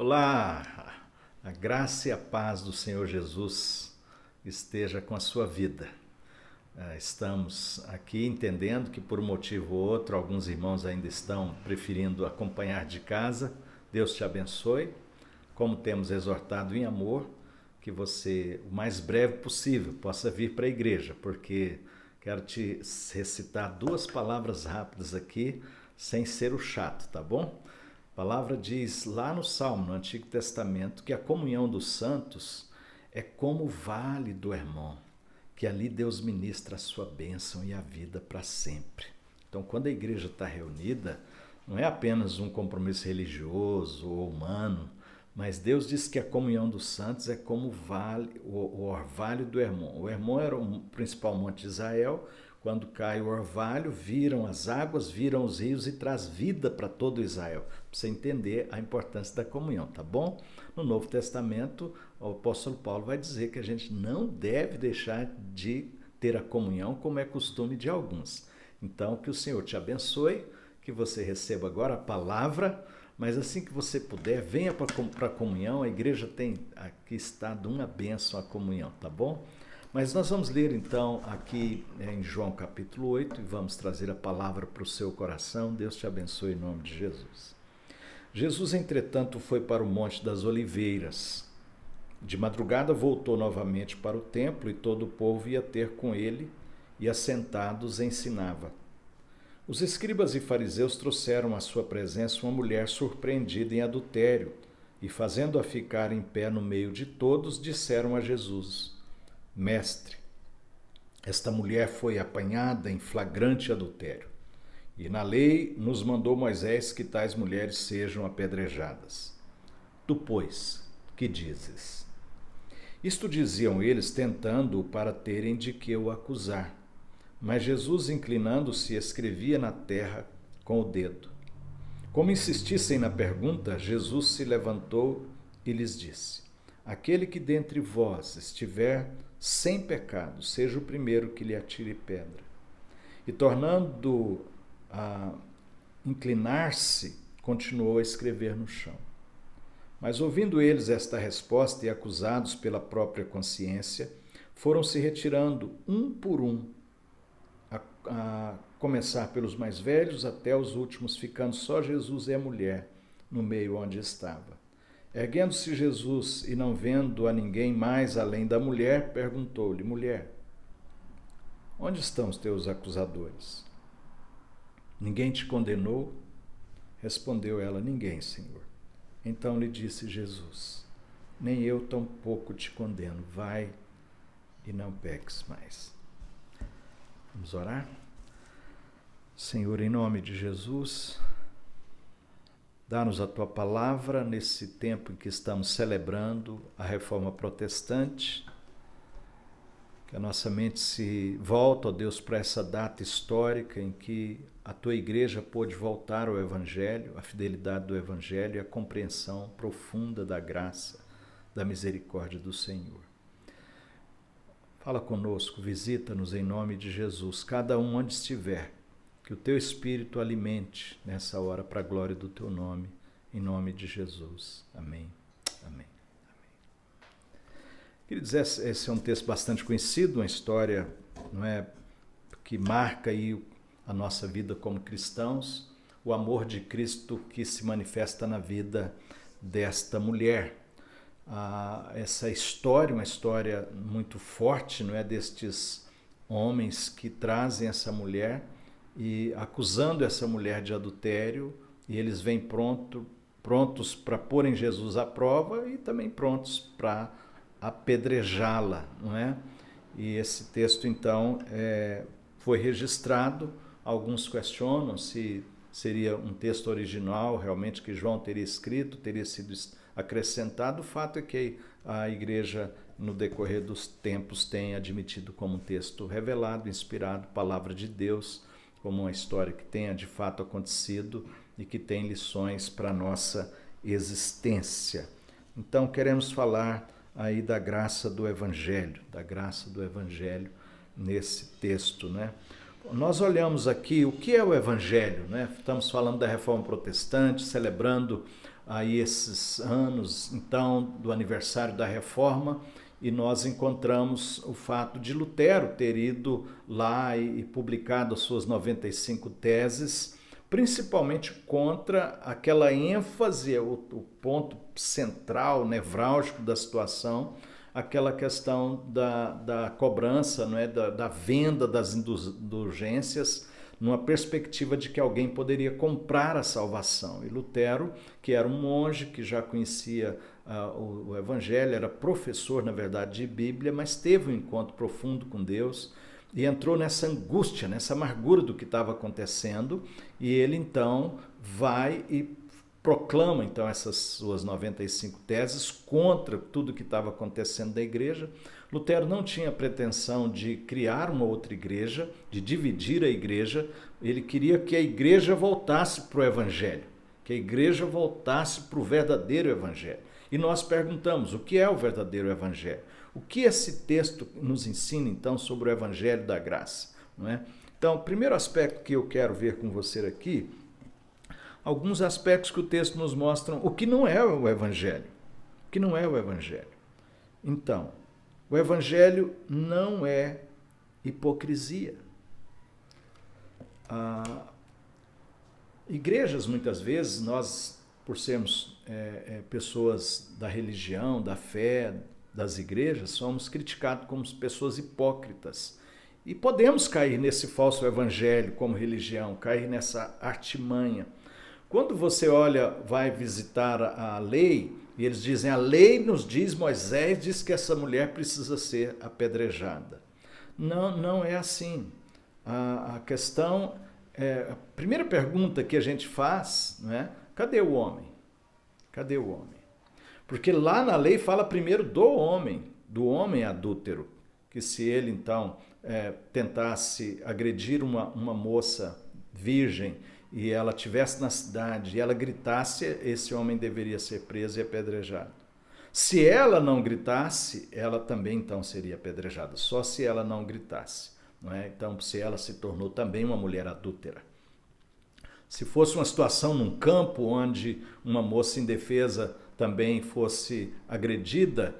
Olá, a graça e a paz do Senhor Jesus esteja com a sua vida. Estamos aqui entendendo que por um motivo ou outro alguns irmãos ainda estão preferindo acompanhar de casa. Deus te abençoe. Como temos exortado em amor, que você, o mais breve possível, possa vir para a igreja, porque quero te recitar duas palavras rápidas aqui, sem ser o chato, tá bom? A palavra diz lá no Salmo, no Antigo Testamento, que a comunhão dos santos é como o vale do Hermon, que ali Deus ministra a sua bênção e a vida para sempre. Então, quando a igreja está reunida, não é apenas um compromisso religioso ou humano, mas Deus diz que a comunhão dos santos é como o orvalho do Hermon. O Hermon era o principal monte de Israel. Quando cai o orvalho, viram as águas, viram os rios e traz vida para todo Israel. Para você entender a importância da comunhão, tá bom? No Novo Testamento, o apóstolo Paulo vai dizer que a gente não deve deixar de ter a comunhão como é costume de alguns. Então, que o Senhor te abençoe, que você receba agora a palavra, mas assim que você puder, venha para a comunhão. A igreja tem aqui estado uma bênção a comunhão, tá bom? Mas nós vamos ler então aqui em João capítulo 8 e vamos trazer a palavra para o seu coração. Deus te abençoe em nome de Jesus. Jesus, entretanto, foi para o Monte das Oliveiras. De madrugada voltou novamente para o templo e todo o povo ia ter com ele e, assentados, ensinava. Os escribas e fariseus trouxeram à sua presença uma mulher surpreendida em adultério e, fazendo-a ficar em pé no meio de todos, disseram a Jesus: Mestre, esta mulher foi apanhada em flagrante adultério, e na lei nos mandou Moisés que tais mulheres sejam apedrejadas. Tu, pois, que dizes? Isto diziam eles, tentando-o para terem de que o acusar. Mas Jesus, inclinando-se, escrevia na terra com o dedo. Como insistissem na pergunta, Jesus se levantou e lhes disse: Aquele que dentre vós estiver sem pecado, seja o primeiro que lhe atire pedra. E tornando a inclinar-se, continuou a escrever no chão. Mas ouvindo eles esta resposta e acusados pela própria consciência, foram se retirando um por um, a começar pelos mais velhos até os últimos, ficando só Jesus e a mulher no meio onde estava. Erguendo-se Jesus e não vendo a ninguém mais além da mulher, perguntou-lhe: Mulher, onde estão os teus acusadores? Ninguém te condenou? Respondeu ela: Ninguém, Senhor. Então lhe disse Jesus: Nem eu tampouco te condeno. Vai e não peques mais. Vamos orar? Senhor, em nome de Jesus, dá-nos a tua palavra nesse tempo em que estamos celebrando a Reforma Protestante, que a nossa mente se volta, ó Deus, para essa data histórica em que a tua igreja pôde voltar ao Evangelho, a fidelidade do Evangelho e a compreensão profunda da graça, da misericórdia do Senhor. Fala conosco, visita-nos em nome de Jesus, cada um onde estiver, que o teu Espírito alimente nessa hora para a glória do teu nome, em nome de Jesus. Amém. Amém. Queridos, esse é um texto bastante conhecido, uma história, não é, que marca aí a nossa vida como cristãos, o amor de Cristo que se manifesta na vida desta mulher. Essa história, uma história muito forte, não é, destes homens que trazem essa mulher e acusando essa mulher de adultério, e eles vêm prontos para porem Jesus à prova e também prontos para apedrejá-la, não é? E esse texto, então, foi registrado. Alguns questionam se seria um texto original, realmente, que João teria escrito, teria sido acrescentado. O fato é que a igreja, no decorrer dos tempos, tem admitido como um texto revelado, inspirado, palavra de Deus, como uma história que tenha de fato acontecido e que tem lições para a nossa existência. Então, queremos falar aí da graça do Evangelho nesse texto, né? Nós olhamos aqui o que é o Evangelho, né? Estamos falando da Reforma Protestante, celebrando aí esses anos, então, do aniversário da Reforma, e nós encontramos o fato de Lutero ter ido lá e publicado as suas 95 teses, principalmente contra aquela ênfase, o ponto central, nevrálgico da situação, aquela questão da cobrança, não é? da venda das indulgências, numa perspectiva de que alguém poderia comprar a salvação. E Lutero, que era um monge, que já conhecia o Evangelho, era professor, na verdade, de Bíblia, mas teve um encontro profundo com Deus e entrou nessa angústia, nessa amargura do que estava acontecendo, e ele então vai e proclama então essas suas 95 teses contra tudo que estava acontecendo da igreja. Lutero não tinha pretensão de criar uma outra igreja, de dividir a igreja. Ele queria que a igreja voltasse para o Evangelho, que a igreja voltasse para o verdadeiro Evangelho. E nós perguntamos, o que é o verdadeiro Evangelho? O que esse texto nos ensina, então, sobre o Evangelho da Graça? Não é? Então, o primeiro aspecto que eu quero ver com você aqui, alguns aspectos que o texto nos mostram o que não é o Evangelho. O que não é o Evangelho. Então, o Evangelho não é hipocrisia. Igrejas, muitas vezes, nós, por sermos pessoas da religião, da fé, das igrejas, somos criticados como pessoas hipócritas. E podemos cair nesse falso evangelho como religião, cair nessa artimanha. Quando você olha, vai visitar a lei, e eles dizem, a lei nos diz, Moisés diz que essa mulher precisa ser apedrejada. Não, não é assim. A questão, a primeira pergunta que a gente faz, não é? Cadê o homem? Cadê o homem? Porque lá na lei fala primeiro do homem adúltero, que se ele então tentasse agredir uma moça virgem e ela estivesse na cidade e ela gritasse, esse homem deveria ser preso e apedrejado. Se ela não gritasse, ela também então seria apedrejada, só se ela não gritasse. Não é? Então, se ela se tornou também uma mulher adúltera. Se fosse uma situação num campo onde uma moça indefesa também fosse agredida,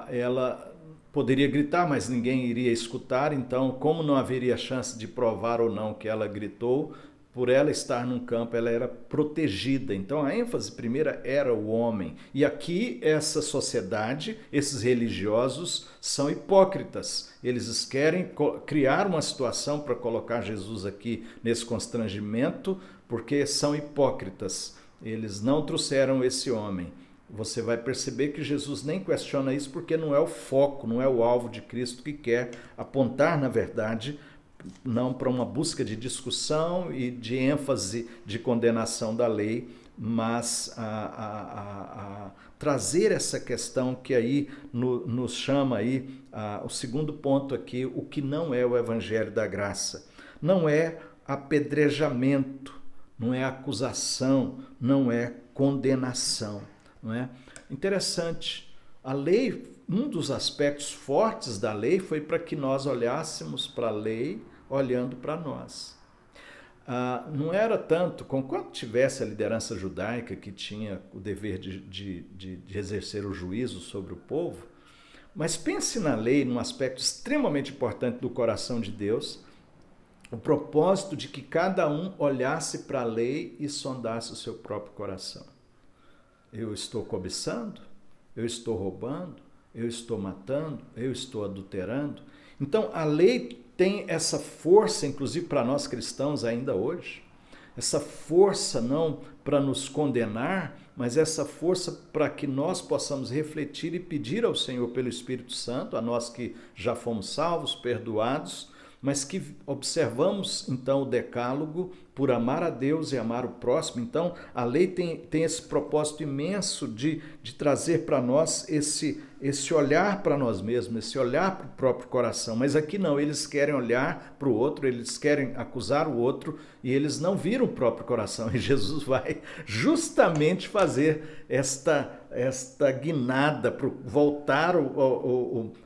ela poderia gritar, mas ninguém iria escutar. Então, como não haveria chance de provar ou não que ela gritou, por ela estar num campo, ela era protegida. Então, a ênfase primeira era o homem. E aqui, essa sociedade, esses religiosos, são hipócritas. Eles querem criar uma situação para colocar Jesus aqui nesse constrangimento, porque são hipócritas. Eles não trouxeram esse homem. Você vai perceber que Jesus nem questiona isso, porque não é o foco, não é o alvo de Cristo que quer apontar, na verdade, não para uma busca de discussão e de ênfase de condenação da lei, mas a trazer essa questão que aí nos chama aí, o segundo ponto aqui, o que não é o Evangelho da Graça. Não é apedrejamento, não é acusação, não é condenação. Não é? Interessante, a lei, um dos aspectos fortes da lei foi para que nós olhássemos para a lei olhando para nós. Não era tanto, conquanto tivesse a liderança judaica que tinha o dever de exercer o juízo sobre o povo, mas pense na lei num aspecto extremamente importante do coração de Deus, o propósito de que cada um olhasse para a lei e sondasse o seu próprio coração. Eu estou cobiçando? Eu estou roubando? Eu estou matando? Eu estou adulterando? Então, a lei tem essa força, inclusive para nós cristãos ainda hoje, essa força não para nos condenar, mas essa força para que nós possamos refletir e pedir ao Senhor pelo Espírito Santo, a nós que já fomos salvos, perdoados, mas que observamos então o decálogo por amar a Deus e amar o próximo. Então, a lei tem esse propósito imenso de trazer para nós esse olhar para nós mesmos, esse olhar para o próprio coração. Mas aqui não, eles querem olhar para o outro, eles querem acusar o outro e eles não viram o próprio coração. E Jesus vai justamente fazer esta guinada para voltar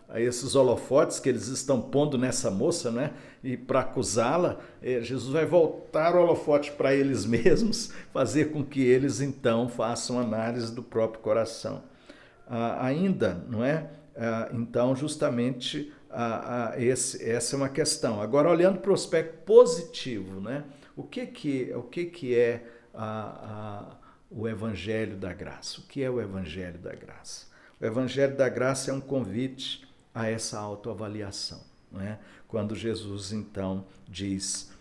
a esses holofotes que eles estão pondo nessa moça, né? E para acusá-la, Jesus vai voltar o holofote para eles mesmos, fazer com que eles então façam análise do próprio coração. Ainda, não é? Então, justamente, essa é uma questão. Agora, olhando para o aspecto positivo, né? O que é o Evangelho da Graça? O que é o Evangelho da Graça? O Evangelho da Graça é um convite a essa autoavaliação, não é? Quando Jesus, então, diz,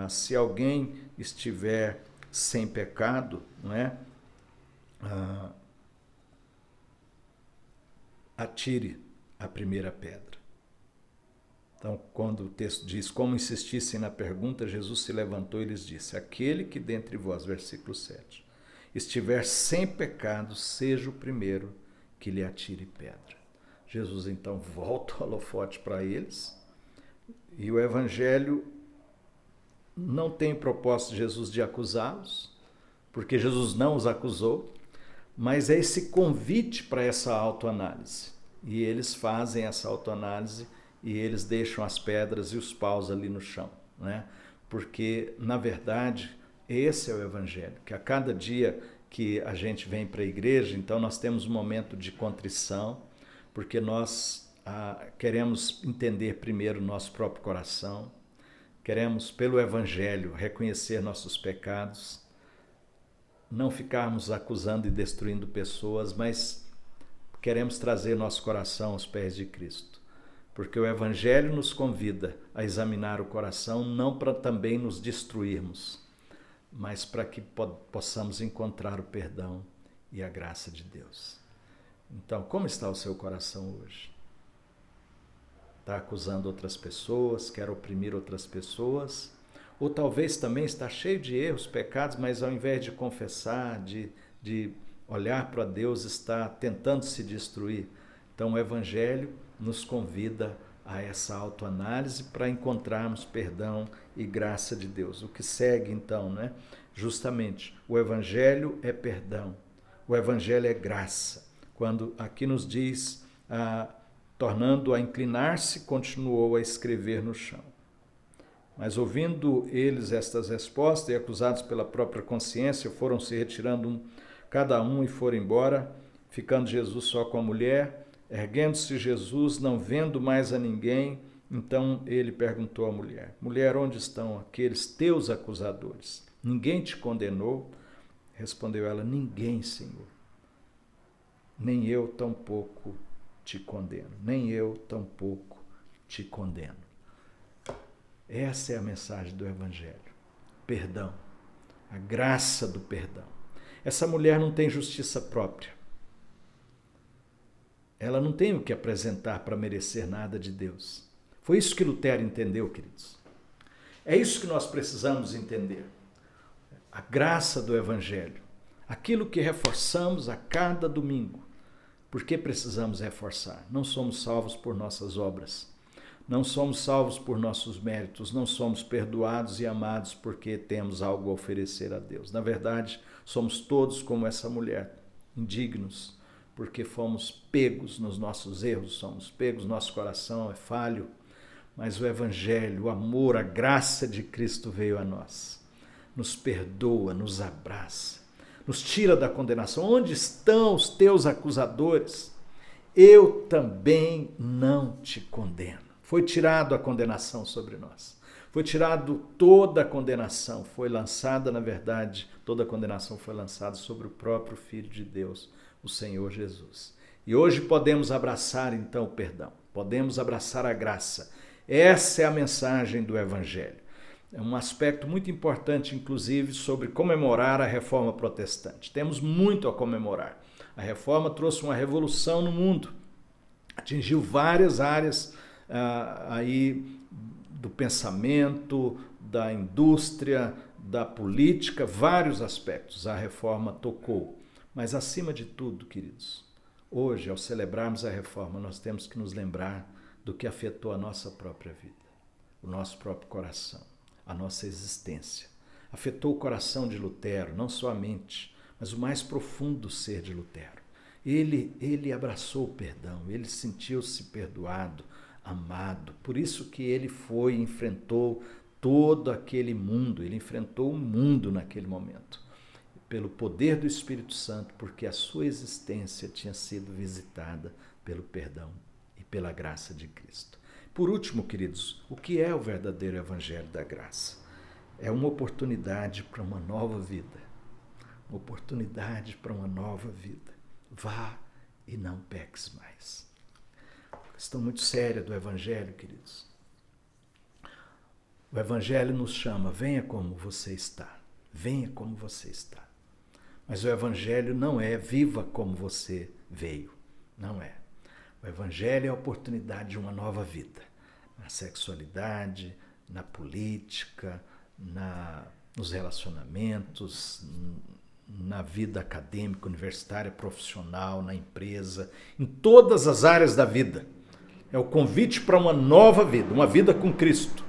se alguém estiver sem pecado, não é? Atire a primeira pedra. Então, quando o texto diz, como insistissem na pergunta, Jesus se levantou e lhes disse, aquele que dentre vós, versículo 7, estiver sem pecado, seja o primeiro que lhe atire pedra. Jesus, então, volta o holofote para eles, e o Evangelho não tem o propósito de Jesus de acusá-los, porque Jesus não os acusou, mas é esse convite para essa autoanálise. E eles fazem essa autoanálise e eles deixam as pedras e os paus ali no chão, né? Porque, na verdade, esse é o Evangelho, que a cada dia que a gente vem para a igreja, então nós temos um momento de contrição, porque nós queremos entender primeiro o nosso próprio coração, queremos, pelo Evangelho, reconhecer nossos pecados, não ficarmos acusando e destruindo pessoas, mas queremos trazer nosso coração aos pés de Cristo. Porque o Evangelho nos convida a examinar o coração, não para também nos destruirmos, mas para que possamos encontrar o perdão e a graça de Deus. Então, como está o seu coração hoje? Está acusando outras pessoas, quer oprimir outras pessoas? Ou talvez também está cheio de erros, pecados, mas ao invés de confessar, de olhar para Deus, está tentando se destruir. Então o Evangelho nos convida a essa autoanálise para encontrarmos perdão e graça de Deus. O que segue então, né? Justamente, o Evangelho é perdão, o Evangelho é graça. Quando aqui nos diz, tornando a inclinar-se, continuou a escrever no chão. Mas ouvindo eles estas respostas e acusados pela própria consciência, foram se retirando cada um e foram embora, ficando Jesus só com a mulher. Erguendo-se Jesus, não vendo mais a ninguém, então ele perguntou à mulher, mulher, onde estão aqueles teus acusadores? Ninguém te condenou? Respondeu ela, ninguém, Senhor. Nem eu tampouco te condeno, nem eu tampouco te condeno. Essa é a mensagem do Evangelho. Perdão. A graça do perdão. Essa mulher não tem justiça própria. Ela não tem o que apresentar para merecer nada de Deus. Foi isso que Lutero entendeu, queridos. É isso que nós precisamos entender. A graça do Evangelho. Aquilo que reforçamos a cada domingo. Por que precisamos reforçar? Não somos salvos por nossas obras. Não somos salvos por nossos méritos, não somos perdoados e amados porque temos algo a oferecer a Deus. Na verdade, somos todos como essa mulher, indignos, porque fomos pegos nos nossos erros, somos pegos, nosso coração é falho, mas o Evangelho, o amor, a graça de Cristo veio a nós, nos perdoa, nos abraça, nos tira da condenação. Onde estão os teus acusadores? Eu também não te condeno. Foi tirado a condenação sobre nós. Foi tirado toda a condenação. Foi lançada, na verdade, toda a condenação foi lançada sobre o próprio Filho de Deus, o Senhor Jesus. E hoje podemos abraçar, então, o perdão. Podemos abraçar a graça. Essa é a mensagem do Evangelho. É um aspecto muito importante, inclusive, sobre comemorar a Reforma Protestante. Temos muito a comemorar. A Reforma trouxe uma revolução no mundo. Atingiu várias áreas aí do pensamento, da indústria, da política, vários aspectos a reforma tocou. Mas acima de tudo, queridos, hoje, ao celebrarmos a reforma, nós temos que nos lembrar do que afetou a nossa própria vida, o nosso próprio coração, a nossa existência. Afetou o coração de Lutero, não só a mente, mas o mais profundo ser de Lutero. Ele abraçou o perdão, ele sentiu-se perdoado, amado. Por isso que ele foi e enfrentou todo aquele mundo, ele enfrentou o mundo naquele momento, pelo poder do Espírito Santo, porque a sua existência tinha sido visitada pelo perdão e pela graça de Cristo. Por último, queridos, o que é o verdadeiro evangelho da graça? É uma oportunidade para uma nova vida. Uma oportunidade para uma nova vida. Vá e não peques mais. Questão muito séria do evangelho, queridos. O evangelho nos chama, venha como você está. Venha como você está. Mas o evangelho não é viva como você veio. Não é. O evangelho é a oportunidade de uma nova vida. Na sexualidade, na política, nos relacionamentos, na vida acadêmica, universitária, profissional, na empresa, em todas as áreas da vida. É o convite para uma nova vida, uma vida com Cristo.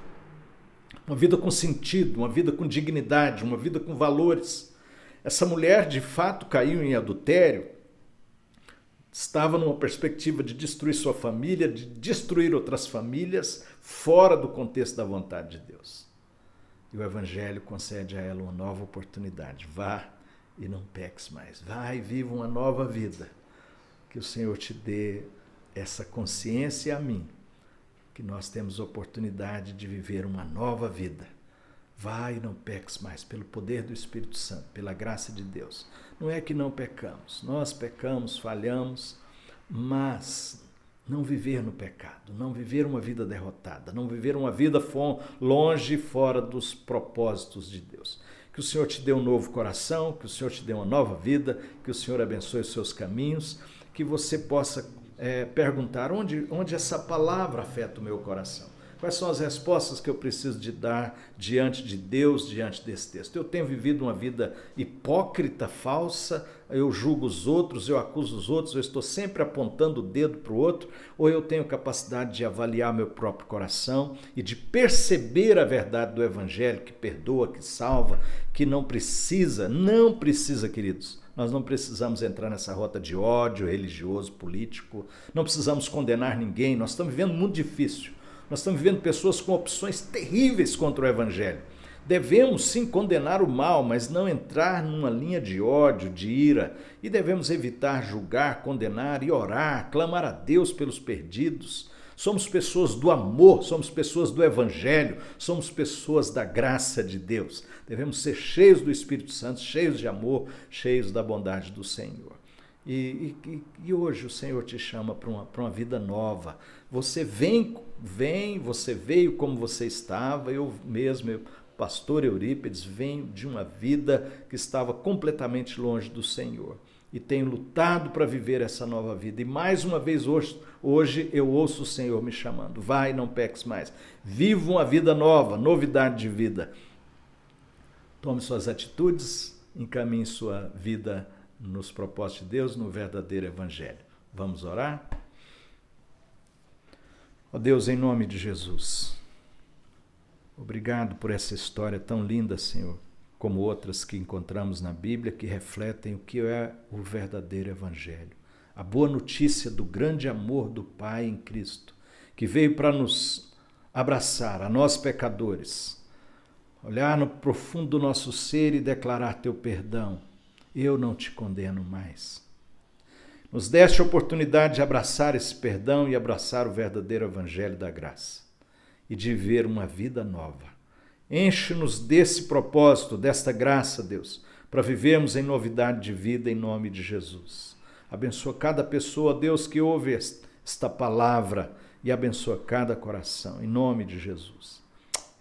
Uma vida com sentido, uma vida com dignidade, uma vida com valores. Essa mulher, de fato, caiu em adultério, estava numa perspectiva de destruir sua família, de destruir outras famílias, fora do contexto da vontade de Deus. E o Evangelho concede a ela uma nova oportunidade. Vá e não peques mais. Vá e viva uma nova vida. Que o Senhor te dê essa consciência, e a mim, que nós temos oportunidade de viver uma nova vida. Vá e não peques mais, pelo poder do Espírito Santo, pela graça de Deus. Não é que não pecamos, nós pecamos, falhamos, mas não viver no pecado, não viver uma vida derrotada, não viver uma vida longe, fora dos propósitos de Deus. Que o Senhor te dê um novo coração, que o Senhor te dê uma nova vida, que o Senhor abençoe os seus caminhos, que você possa perguntar onde essa palavra afeta o meu coração. Quais são as respostas que eu preciso de dar diante de Deus, diante desse texto? Eu tenho vivido uma vida hipócrita, falsa, eu julgo os outros, eu acuso os outros, eu estou sempre apontando o dedo para o outro, ou eu tenho capacidade de avaliar meu próprio coração e de perceber a verdade do Evangelho, que perdoa, que salva, que não precisa, queridos, nós não precisamos entrar nessa rota de ódio religioso, político, não precisamos condenar ninguém, nós estamos vivendo um mundo difícil. Nós estamos vivendo pessoas com opções terríveis contra o Evangelho. Devemos sim condenar o mal, mas não entrar numa linha de ódio, de ira. E devemos evitar julgar, condenar e orar, clamar a Deus pelos perdidos. Somos pessoas do amor, somos pessoas do Evangelho, somos pessoas da graça de Deus. Devemos ser cheios do Espírito Santo, cheios de amor, cheios da bondade do Senhor. E hoje o Senhor te chama para uma vida nova. Você você veio como você estava, eu mesmo, pastor Eurípides, venho de uma vida que estava completamente longe do Senhor. E tenho lutado para viver essa nova vida. E mais uma vez hoje eu ouço o Senhor me chamando. Vai, não peques mais. Viva uma vida nova, novidade de vida. Tome suas atitudes, encaminhe sua vida nos propósitos de Deus, no verdadeiro Evangelho. Vamos orar? Ó Deus, em nome de Jesus, obrigado por essa história tão linda, Senhor, como outras que encontramos na Bíblia, que refletem o que é o verdadeiro Evangelho. A boa notícia do grande amor do Pai em Cristo, que veio para nos abraçar, a nós pecadores, olhar no profundo do nosso ser e declarar teu perdão. Eu não te condeno mais. Nos deste a oportunidade de abraçar esse perdão e abraçar o verdadeiro Evangelho da graça e de viver uma vida nova. Enche-nos desse propósito, desta graça, Deus, para vivermos em novidade de vida em nome de Jesus. Abençoa cada pessoa, Deus, que ouve esta palavra e abençoa cada coração, em nome de Jesus.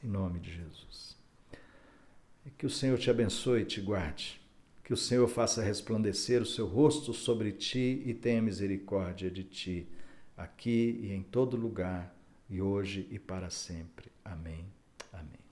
Em nome de Jesus. E que o Senhor te abençoe e te guarde. Que o Senhor faça resplandecer o seu rosto sobre ti e tenha misericórdia de ti, aqui e em todo lugar, e hoje e para sempre. Amém. Amém.